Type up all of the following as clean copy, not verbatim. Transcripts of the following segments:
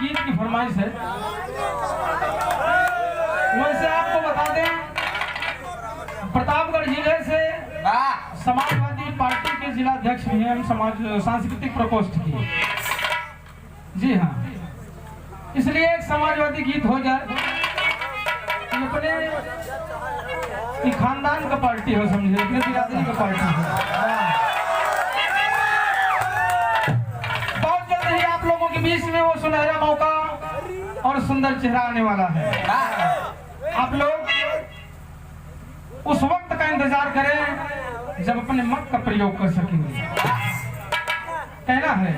गीत की फरमाइश है। वैसे आपको बता दें, प्रतापगढ़ जिले से समाजवादी पार्टी के जिला अध्यक्ष भी हैं हम, समाज सांस्कृतिक प्रकोष्ठ की। जी हाँ, इसलिए एक समाजवादी गीत हो जाए, अपने खानदान का पार्टी हो, समझे, अपने बिरादरी का पार्टी हो। बहुत जल्द ही आप लोगों के बीच में वो सुनहरा मौका और सुंदर चेहरा आने वाला है। आप लोग उस वक्त का इंतजार करें जब अपने मत का प्रयोग कर सकेंगे। कहना है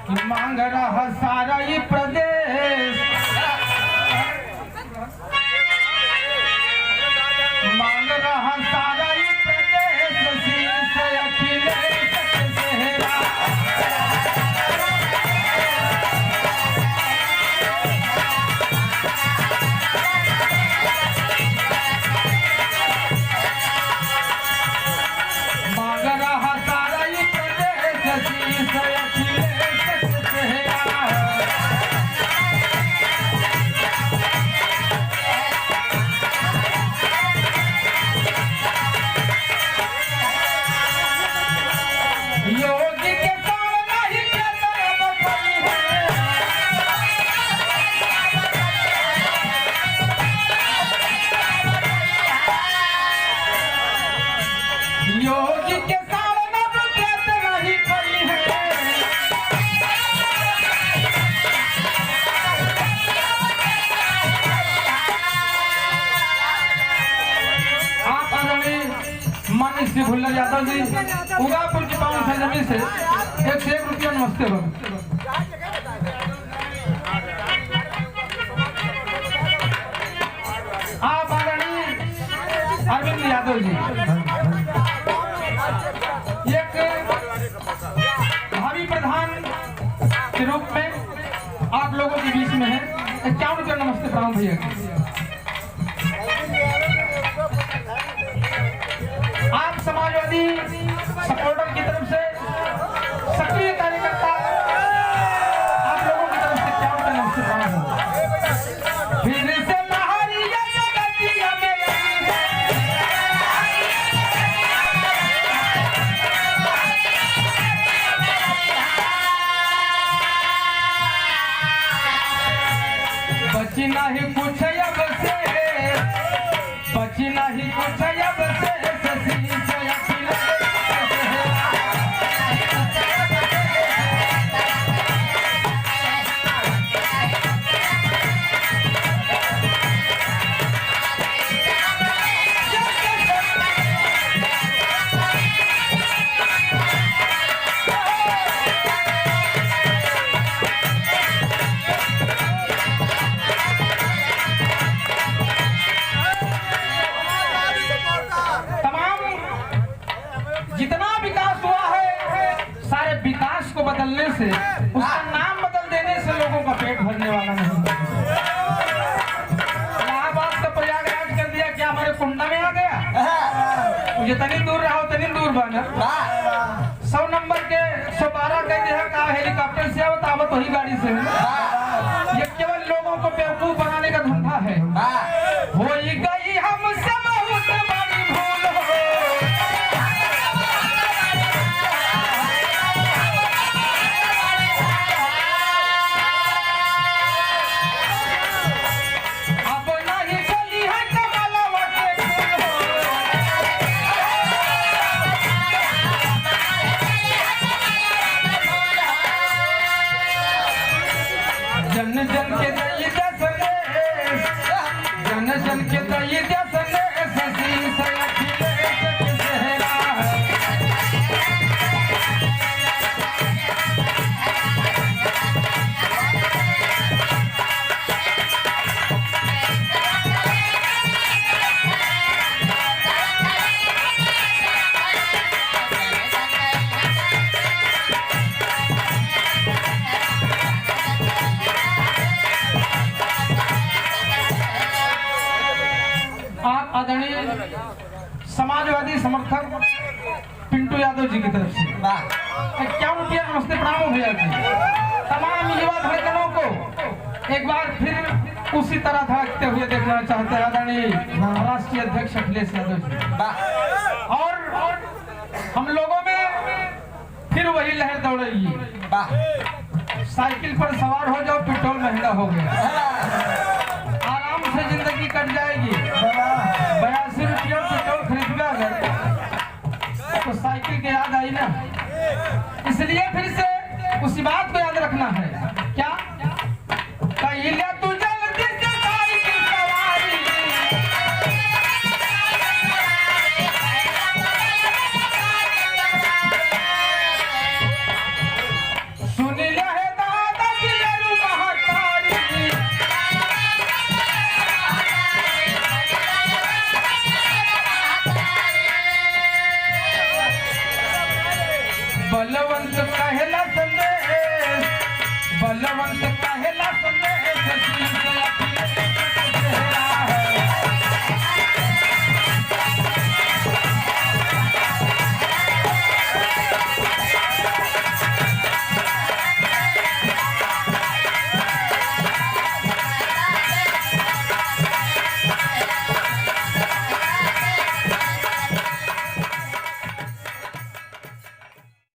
कि मांग रहा सारा ये प्रदेश, मांग रहा सारा ये प्रदेश, शीश अखिलेश चेहरा। मांग रहा सारा ये प्रदेश, शीश अखिलेश चेहरा। योगी के साथ नहीं चलना कोई है, योगी के साथ नहीं कोई है। आप आदरणीय माननीय श्री भुल्लर यादव जी उगापुर की पावन सरजमी से 101 रुपया नमस्ते हो। आप आदरणीय अरविंद यादव जी एक भावी प्रधान के रूप में आप लोगों के बीच में है, 51 रुपया नमस्ते प्रणाम भैया। आप समाजवादी सपोर्टर की तरफ से सक्रिय कार्यकर्ता, आप लोगों की तरफ से 51 रुपया नमस्ते प्रणाम हो। फिर से लहरिया जगतिया में बची नहीं कुछ अब से, बची नहीं कुछ अब से, शीश अखिलेश जितना विकास हुआ है, सारे विकास को बदलने से, उसका नाम बदल देने से लोगों का पेट भरने वाला नहीं। इलाहाबाद का प्रयागराज कर दिया, क्या हमारे कुंडा में आ गया? जितनी दूर रहा उतनी दूर बना। 100 नंबर के 112 कह दिया का हेलीकॉप्टर से आवत आवत वही गाड़ी से। ये केवल लोगों को बेवकूफ बनाने का धंधा है। हो गई हमसे बहुत बड़ी भूल हो, जन जन के दई संदेश, जन जन के दई संदेश, शीश अखिलेश चेहरा। आप आदरणीय समाजवादी समर्थक पिंटू यादव जी की तरफ से 51 रुपया नमस्ते प्रणाम भैया जी। तमाम युवा भाई बहनों को एक बार फिर उसी तरह धड़कते हुए देखना चाहते हैं आदरणीय राष्ट्रीय अध्यक्ष अखिलेश यादव जी। और हम लोगों में फिर वही लहर दौड़ेगी। साइकिल पर सवार हो जाओ, पेट्रोल महंगा हो गया, आराम से जिंदगी कट जाएगी। 82 रुपया पेट्रोल खरीदना अगर तो साइकिल की याद आई ना, इसलिए फिर से उसी बात को याद रखना है। क्या कहिला तू जल्दी से साइकिल सवारी, सुन ले दादा की जरू महतारी, बलवंत कहला संदेश, बलवंत कहला संदेश।